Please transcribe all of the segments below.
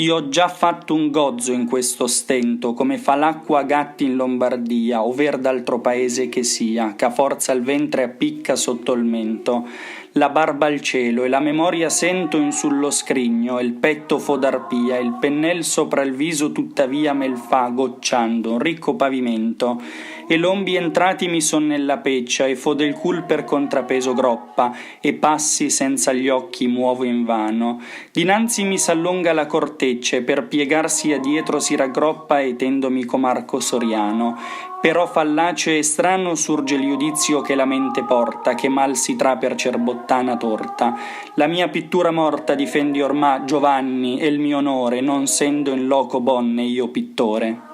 Io ho già fatto un gozzo in questo stento, come fa l'acqua a gatti in Lombardia, over d'altro paese che sia, che a forza il ventre appicca sotto il mento. La barba al cielo e la memoria sento in sullo scrigno, e il petto fo d'arpia, il pennel sopra il viso tuttavia me il fa, gocciando, un ricco pavimento, e lombi entrati mi son nella peccia, e fo del cul per contrapeso groppa, e passi senza gli occhi muovo invano. Dinanzi mi s'allunga la corteccia, e per piegarsi adietro si raggroppa, e tendomi comarco soriano. Però fallace e strano surge il giudizio che la mente porta, che mal si tra per cerbottana torta. La mia pittura morta difendi ormai Giovanni e il mio onore, non sendo in loco bonne io pittore.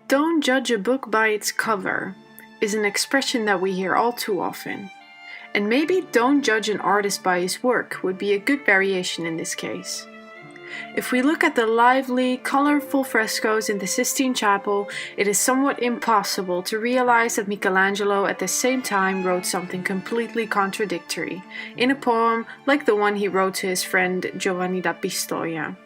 Don't judge a book by its cover is an expression that we hear all too often. And maybe don't judge an artist by his work would be a good variation in this case. If we look at the lively, colorful frescoes in the Sistine Chapel, it is somewhat impossible to realize that Michelangelo at the same time wrote something completely contradictory, in a poem like the one he wrote to his friend Giovanni da Pistoia.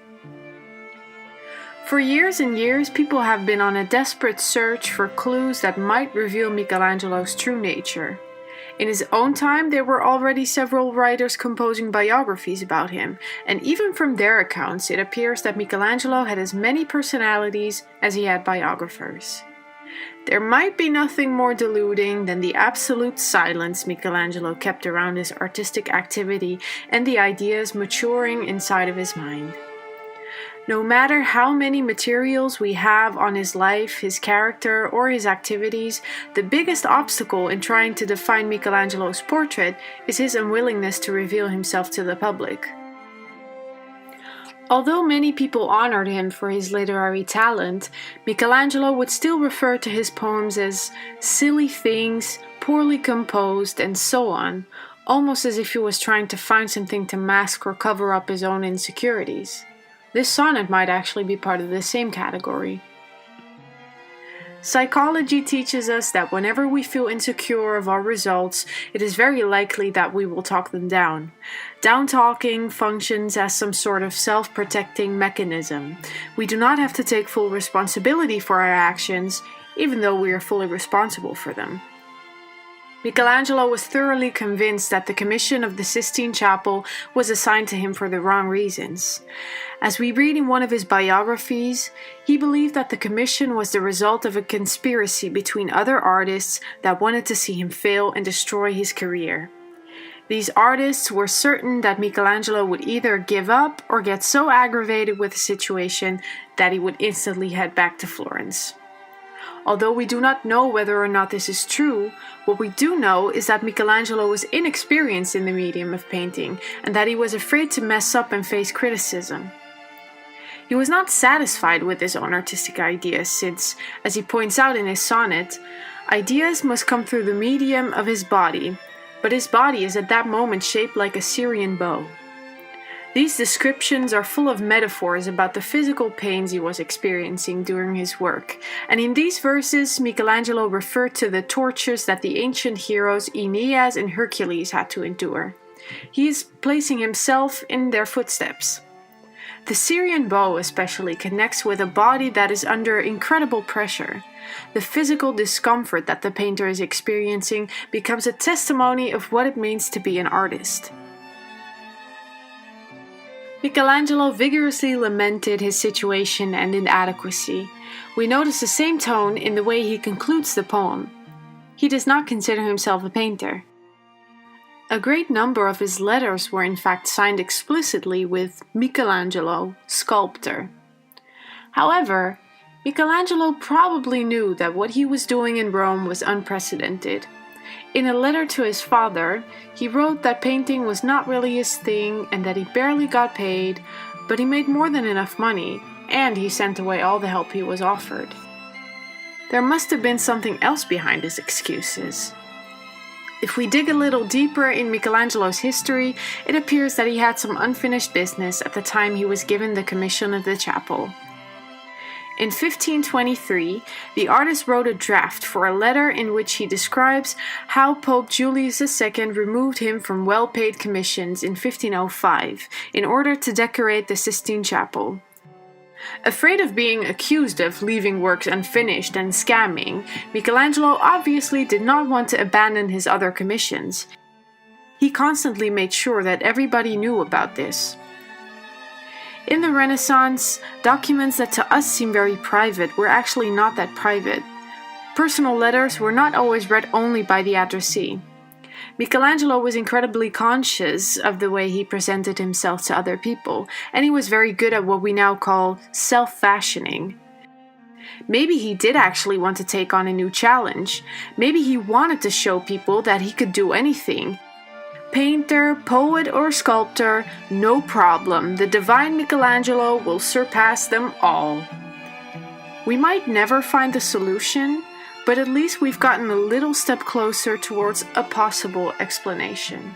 For years and years, people have been on a desperate search for clues that might reveal Michelangelo's true nature. In his own time, there were already several writers composing biographies about him, and even from their accounts, it appears that Michelangelo had as many personalities as he had biographers. There might be nothing more deluding than the absolute silence Michelangelo kept around his artistic activity and the ideas maturing inside of his mind. No matter how many materials we have on his life, his character, or his activities, the biggest obstacle in trying to define Michelangelo's portrait is his unwillingness to reveal himself to the public. Although many people honored him for his literary talent, Michelangelo would still refer to his poems as silly things, poorly composed, and so on, almost as if he was trying to find something to mask or cover up his own insecurities. This sonnet might actually be part of the same category. Psychology teaches us that whenever we feel insecure of our results, it is very likely that we will talk them down. Down-talking functions as some sort of self-protecting mechanism. We do not have to take full responsibility for our actions, even though we are fully responsible for them. Michelangelo was thoroughly convinced that the commission of the Sistine Chapel was assigned to him for the wrong reasons. As we read in one of his biographies, he believed that the commission was the result of a conspiracy between other artists that wanted to see him fail and destroy his career. These artists were certain that Michelangelo would either give up or get so aggravated with the situation that he would instantly head back to Florence. Although we do not know whether or not this is true, what we do know is that Michelangelo was inexperienced in the medium of painting and that he was afraid to mess up and face criticism. He was not satisfied with his own artistic ideas since, as he points out in his sonnet, ideas must come through the medium of his body, but his body is at that moment shaped like a Syrian bow. These descriptions are full of metaphors about the physical pains he was experiencing during his work, and in these verses Michelangelo referred to the tortures that the ancient heroes Aeneas and Hercules had to endure. He is placing himself in their footsteps. The Syrian bow especially connects with a body that is under incredible pressure. The physical discomfort that the painter is experiencing becomes a testimony of what it means to be an artist. Michelangelo vigorously lamented his situation and inadequacy. We notice the same tone in the way he concludes the poem. He does not consider himself a painter. A great number of his letters were in fact signed explicitly with Michelangelo, sculptor. However, Michelangelo probably knew that what he was doing in Rome was unprecedented. In a letter to his father, he wrote that painting was not really his thing and that he barely got paid, but he made more than enough money, and he sent away all the help he was offered. There must have been something else behind his excuses. If we dig a little deeper in Michelangelo's history, it appears that he had some unfinished business at the time he was given the commission of the chapel. In 1523, the artist wrote a draft for a letter in which he describes how Pope Julius II removed him from well-paid commissions in 1505 in order to decorate the Sistine Chapel. Afraid of being accused of leaving works unfinished and scamming, Michelangelo obviously did not want to abandon his other commissions. He constantly made sure that everybody knew about this. In the Renaissance, documents that to us seem very private were actually not that private. Personal letters were not always read only by the addressee. Michelangelo was incredibly conscious of the way he presented himself to other people, and he was very good at what we now call self-fashioning. Maybe he did actually want to take on a new challenge. Maybe he wanted to show people that he could do anything. Painter, poet, or sculptor, no problem, the divine Michelangelo will surpass them all. We might never find the solution, but at least we've gotten a little step closer towards a possible explanation.